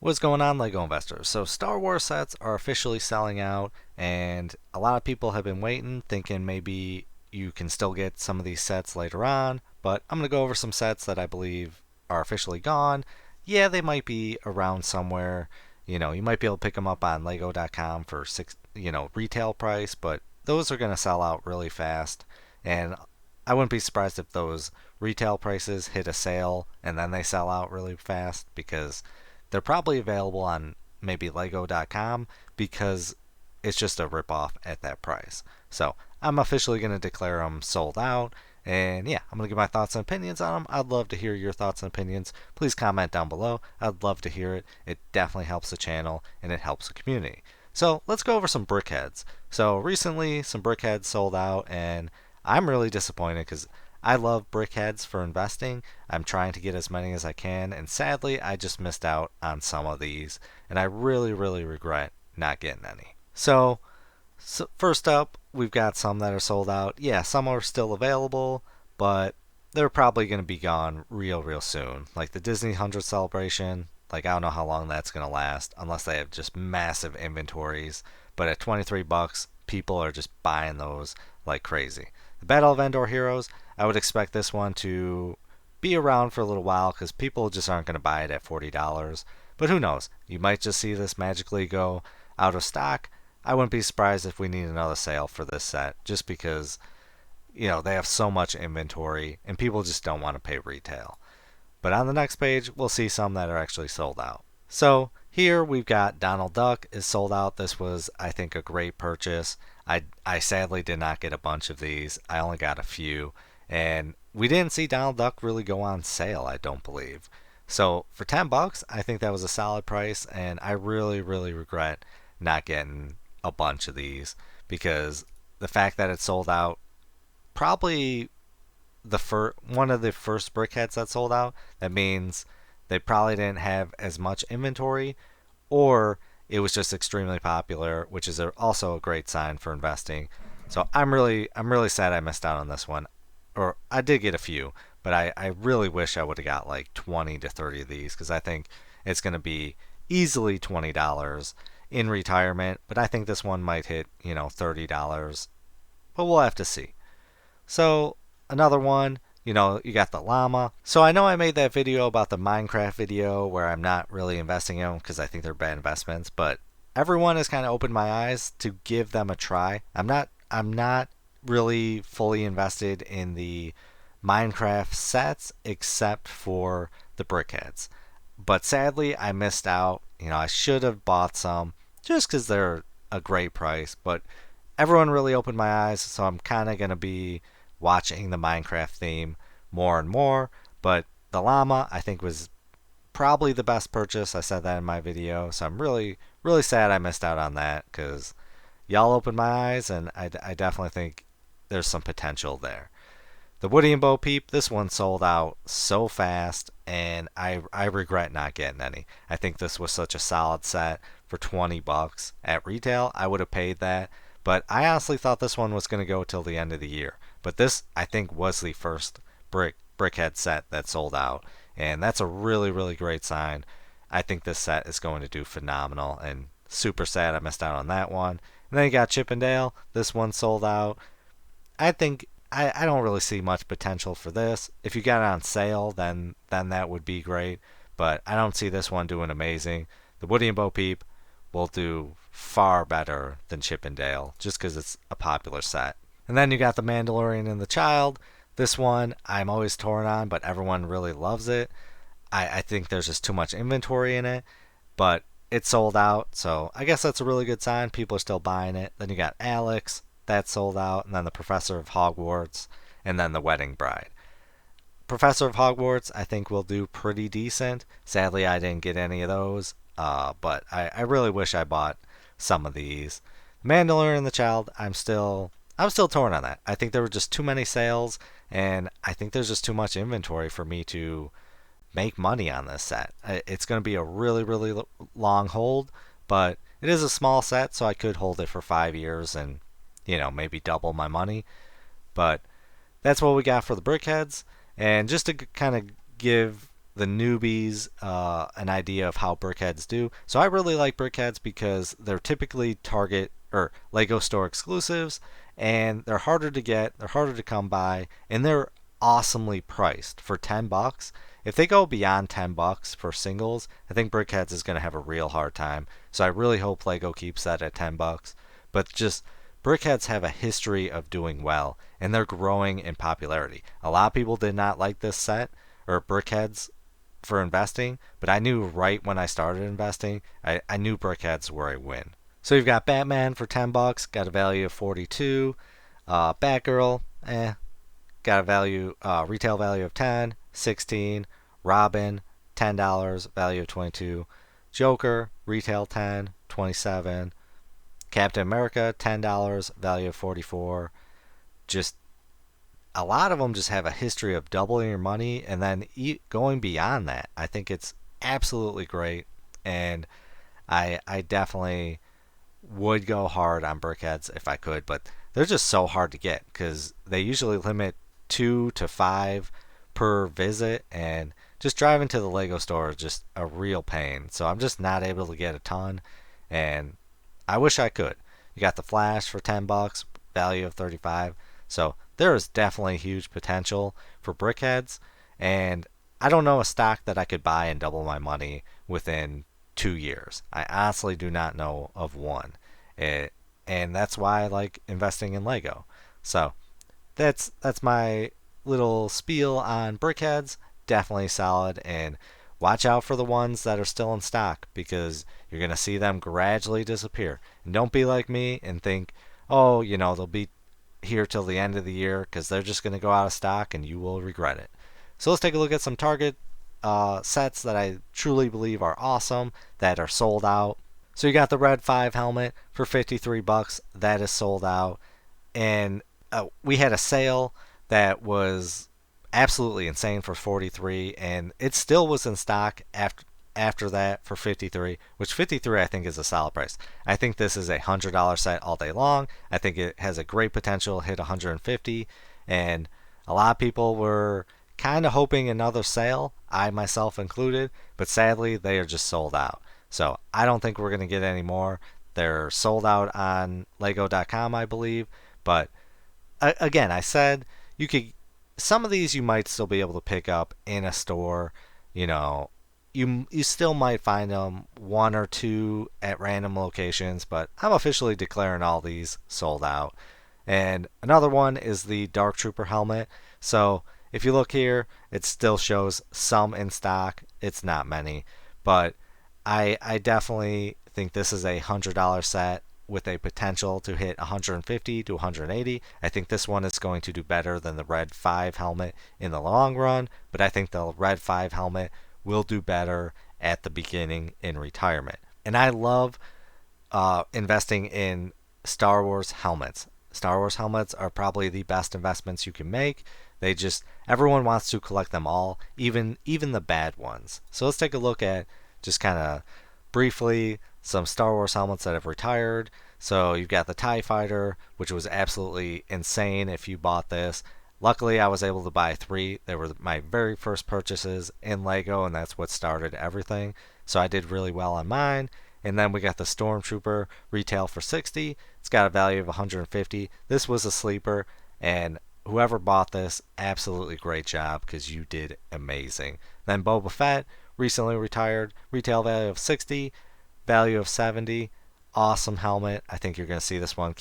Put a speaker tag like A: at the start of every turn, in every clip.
A: What's going on, LEGO investors? So Star Wars sets are officially selling out, and a lot of people have been waiting, thinking maybe you can still get some of these sets later on, but I'm going to go over some sets that I believe are officially gone. Yeah, they might be around somewhere. You might be able to pick them up on lego.com for retail price, but those are going to sell out really fast, and I wouldn't be surprised if those retail prices hit a sale and then they sell out really fast because they're probably available on maybe lego.com because it's just a ripoff at that price. So I'm officially going to declare them sold out. And yeah, I'm going to give my thoughts and opinions on them. I'd love to hear your thoughts and opinions. Please comment down below. I'd love to hear it. It definitely helps the channel and it helps the community. So let's go over some BrickHeads. So recently, some BrickHeads sold out, and I'm really disappointed because I love BrickHeads for investing. I'm trying to get as many as I can, and sadly, I just missed out on some of these, and I really, really regret not getting any. So first up, we've got some that are sold out. Yeah, some are still available, but they're probably going to be gone real soon. Like the Disney 100 celebration, like I don't know how long that's going to last unless they have just massive inventories. But at 23 bucks, people are just buying those like crazy. The Battle of Endor Heroes, I would expect this one to be around for a little while because people just aren't going to buy it at $40. But who knows? You might just see this magically go out of stock. I wouldn't be surprised if we need another sale for this set just because, they have so much inventory and people just don't want to pay retail. But on the next page, we'll see some that are actually sold out. So here we've got Donald Duck is sold out. This was, I think, a great purchase. I sadly did not get a bunch of these. I only got a few. And we didn't see Donald Duck really go on sale, I don't believe. So for 10 bucks, I think that was a solid price, and I really regret not getting a bunch of these because the fact that it sold out, probably one of the first BrickHeads that sold out, that means they probably didn't have as much inventory, or it was just extremely popular, which is also a great sign for investing. So I'm really sad I missed out on this one, or I did get a few, but I really wish I would have got like 20 to 30 of these because I think it's going to be easily $20 in retirement. But I think this one might hit $30, but we'll have to see. So another one, you got the llama. So I know I made that video about the Minecraft video where I'm not really investing in them because I think they're bad investments, but everyone has kind of opened my eyes to give them a try. I'm not really fully invested in the Minecraft sets except for the BrickHeads. But sadly, I missed out. I should have bought some just because they're a great price, but everyone really opened my eyes, so I'm kind of going to be watching the Minecraft theme more and more. But the llama, I think, was probably the best purchase. I said that in my video, so I'm really sad I missed out on that because y'all opened my eyes, and I definitely think there's some potential there. The Woody and Bo Peep, this one sold out so fast, and I regret not getting any. I think this was such a solid set for 20 bucks at retail. I would have paid that, but I honestly thought this one was going to go till the end of the year. But this, I think, was the first BrickHead set that sold out, and that's a really great sign. I think this set is going to do phenomenal, and super sad I missed out on that one. And then you got Chip 'n Dale. This one sold out. I think I don't really see much potential for this. If you got it on sale, then that would be great. But I don't see this one doing amazing. The Woody and Bo Peep will do far better than Chip 'n Dale just because it's a popular set. And then you got The Mandalorian and the Child. This one I'm always torn on, but everyone really loves it. I think there's just too much inventory in it, but it sold out, so I guess that's a really good sign. People are still buying it. Then you got Alex, that sold out, and then the Professor of Hogwarts, and then the Wedding Bride. Professor of Hogwarts, I think will do pretty decent. Sadly, I didn't get any of those, but I really wish I bought some of these. Mandalorian and the Child, I'm still torn on that. I think there were just too many sales, and I think there's just too much inventory for me to make money on this set. It's going to be a really long hold, but it is a small set, so I could hold it for 5 years and maybe double my money. But that's what we got for the BrickHeads. And just to kind of give the newbies an idea of how Brickheads do. So I really like Brickheads because they're typically Target or Lego store exclusives, and they're harder to get, they're harder to come by, and they're awesomely priced for $10. If they go beyond $10 for singles, I think Brickheads is going to have a real hard time. So I really hope Lego keeps that at $10. But just Brickheads have a history of doing well, and they're growing in popularity. A lot of people did not like this set or Brickheads for investing, but I knew right when I started investing, I knew Brickheads were a win. So you've got Batman for $10, got a value of 42. Batgirl, got a retail value of 10, 16. Robin, $10, value of 22. Joker, retail 10, 27. Captain America, $10, value of 44. Just a lot of them just have a history of doubling your money and then going beyond that. I think it's absolutely great, and I definitely would go hard on Brickheads if I could, but they're just so hard to get because they usually limit 2 to 5 per visit, and just driving to the Lego store is just a real pain. So I'm just not able to get a ton, and I wish I could. You got the Flash for $10, value of 35. So there is definitely huge potential for Brickheads, and I don't know a stock that I could buy and double my money within 2 years. I honestly do not know of one. And that's why I like investing in Lego. So that's my little spiel on Brickheads. Definitely solid, and watch out for the ones that are still in stock because you're going to see them gradually disappear. And don't be like me and think, oh, they'll be here till the end of the year, because they're just going to go out of stock and you will regret it. So let's take a look at some Target sets that I truly believe are awesome that are sold out. So you got the Red 5 helmet for $53. That is sold out. And we had a sale that was absolutely insane for 43, and it still was in stock after that for 53, which 53 I think is a solid price. I think this is a $100 set all day long. I think it has a great potential to hit 150, and a lot of people were kind of hoping another sale, I myself included, but sadly they are just sold out. So I don't think we're going to get any more. They're sold out on lego.com, I believe, but again, I said you could, some of these you might still be able to pick up in a store. You still might find them one or two at random locations, but I'm officially declaring all these sold out. And another one is the Dark Trooper helmet. So if you look here, it still shows some in stock. It's not many, but I definitely think this is a $100 set with a potential to hit 150 to 180. I think this one is going to do better than the Red 5 helmet in the long run, but I think the Red 5 helmet will do better at the beginning in retirement. And I love investing in Star Wars helmets. Star Wars helmets are probably the best investments you can make. Everyone wants to collect them all, even the bad ones. So let's take a look at just kind of briefly some Star Wars helmets that have retired. So you've got the TIE Fighter, which was absolutely insane if you bought this. Luckily, I was able to buy 3. They were my very first purchases in Lego, and that's what started everything. So I did really well on mine. And then we got the Stormtrooper retail for 60. It's got a value of 150. This was a sleeper, and whoever bought this, absolutely great job because you did amazing. Then Boba Fett, recently retired, retail value of 60, value of 70. Awesome helmet. I think you're going to see this one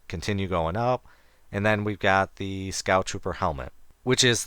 A: continue going up. And then we've got the Scout Trooper helmet, which is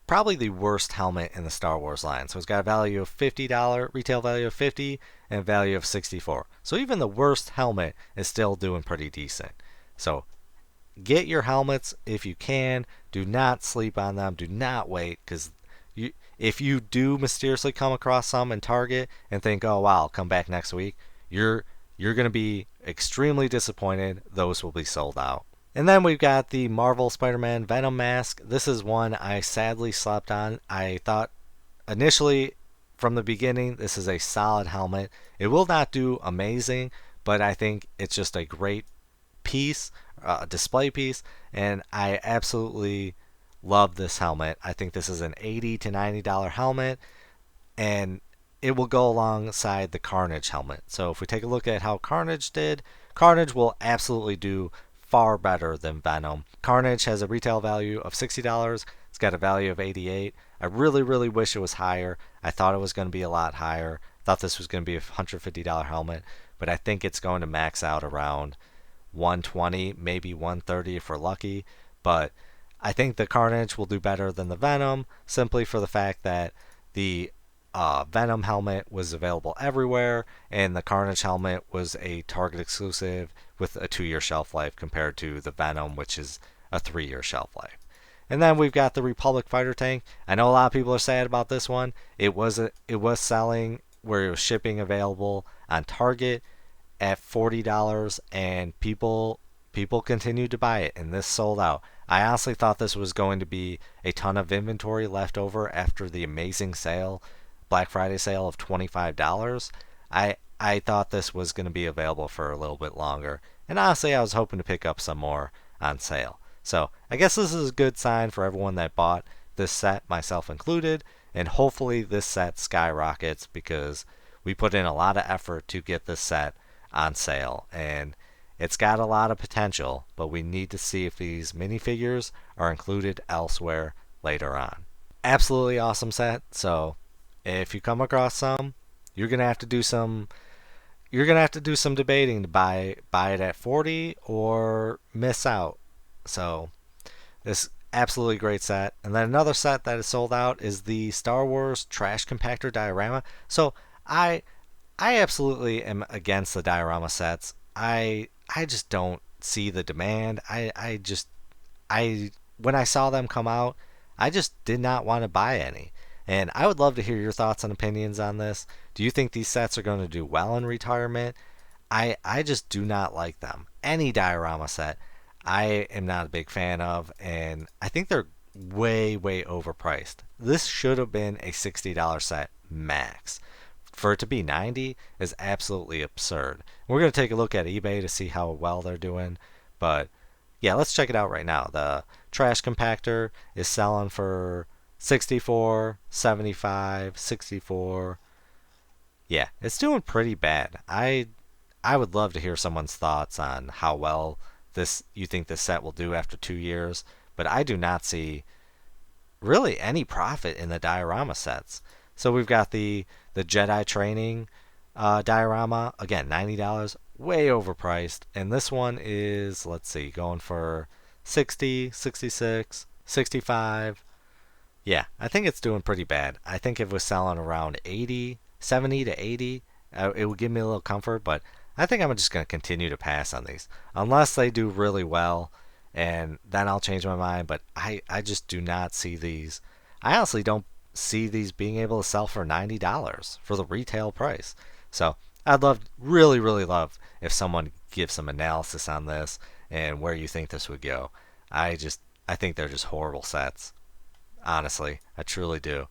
A: probably the worst helmet in the Star Wars line. So it's got a value of $50, retail value of 50, and a value of 64. So even the worst helmet is still doing pretty decent. So get your helmets if you can. Do not sleep on them. Do not wait, because if you do mysteriously come across some in Target and think, oh wow, I'll come back next week, you're going to be extremely disappointed. Those will be sold out. And then we've got the Marvel Spider-Man Venom mask. This is one I sadly slept on. I thought initially from the beginning this is a solid helmet. It will not do amazing, but I think it's just a great piece, a display piece, and I absolutely love this helmet. I think this is an $80 to $90 helmet, and it will go alongside the Carnage helmet. So if we take a look at how Carnage did, Carnage will absolutely do far better than Venom. Carnage has a retail value of $60. It's got a value of 88. I really, really wish it was higher. I thought it was going to be a lot higher. Thought this was going to be a $150 helmet, but I think it's going to max out around 120, maybe 130 if we're lucky. But I think the Carnage will do better than the Venom simply for the fact that the Venom helmet was available everywhere, and the Carnage helmet was a Target exclusive with a 2-year shelf life compared to the Venom, which is a 3-year shelf life. And then we've got the Republic fighter tank. I know a lot of people are sad about this one. It was selling where it was shipping available on Target at $40, and people continued to buy it, and this sold out. I honestly thought this was going to be a ton of inventory left over after the amazing sale, Black Friday sale of $25. I thought this was going to be available for a little bit longer, and honestly I was hoping to pick up some more on sale. So I guess this is a good sign for everyone that bought this set, myself included, and hopefully this set skyrockets because we put in a lot of effort to get this set on sale, and it's got a lot of potential, but we need to see if these minifigures are included elsewhere later on. Absolutely awesome set. So if you come across some, you're gonna have to do some debating to buy it at 40 or miss out. So this absolutely great set. And then another set that is sold out is the Star Wars Trash Compactor Diorama. So I absolutely am against the diorama sets. I just don't see the demand. I when I saw them come out, I just did not want to buy any. And I would love to hear your thoughts and opinions on this. Do you think these sets are going to do well in retirement? I just do not like them. Any diorama set, I am not a big fan of, and I think they're way, way overpriced. This should have been a $60 set max. For it to be 90 is absolutely absurd. We're going to take a look at eBay to see how well they're doing, but yeah, let's check it out right now. The trash compactor is selling for 64, 75, 64. Yeah, it's doing pretty bad. I would love to hear someone's thoughts on how well this you think this set will do after 2 years, but I do not see really any profit in the diorama sets. So we've got the Jedi training diorama, again $90, way overpriced, and this one is, let's see, going for 60, 66, 65. Yeah, I think it's doing pretty bad. I think if it was selling around 80, 70 to 80, it would give me a little comfort, but I think I'm just going to continue to pass on these unless they do really well, and then I'll change my mind. But I just do not see these. I honestly don't see these being able to sell for $90 for the retail price. So I'd love, really, really love if someone gives some analysis on this and where you think this would go. I think they're just horrible sets. Honestly, I truly do.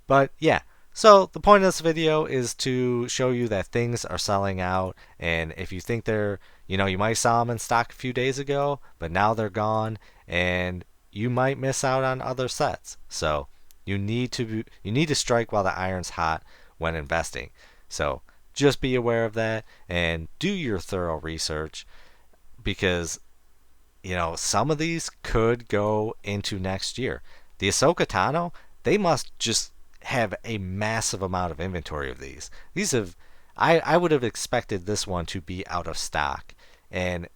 A: But yeah, so the point of this video is to show you that things are selling out, and if you think you might saw them in stock a few days ago, but now they're gone, and you might miss out on other sets. So you need to strike while the iron's hot when investing. So just be aware of that and do your thorough research, because some of these could go into next year. The Ahsoka Tano, they must just have a massive amount of inventory of these. I would have expected this one to be out of stock, and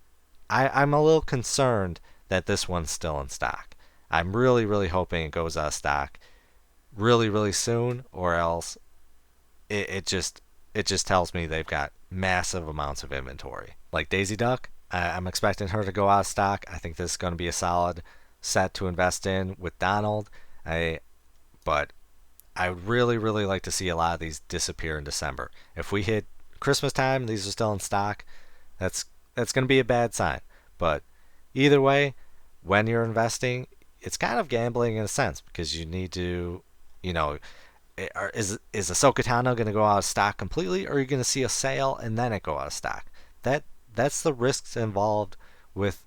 A: I'm a little concerned that this one's still in stock. I'm really, really hoping it goes out of stock really, really soon, or else it just tells me they've got massive amounts of inventory. Like Daisy Duck, I'm expecting her to go out of stock. I think this is going to be a solid set to invest in with Donald. But I would really, really like to see a lot of these disappear in December. If we hit Christmas time and these are still in stock, that's going to be a bad sign. But either way, when you're investing, it's kind of gambling in a sense, because you need to, is Ahsoka Tano going to go out of stock completely, or are you going to see a sale and then it go out of stock? That's the risks involved with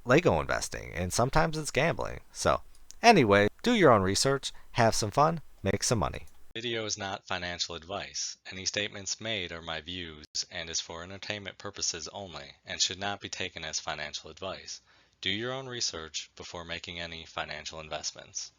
A: Lego investing, and sometimes it's gambling. So, anyway, do your own research, have some fun, make some money.
B: Video is not financial advice. Any statements made are my views and is for entertainment purposes only and should not be taken as financial advice. Do your own research before making any financial investments.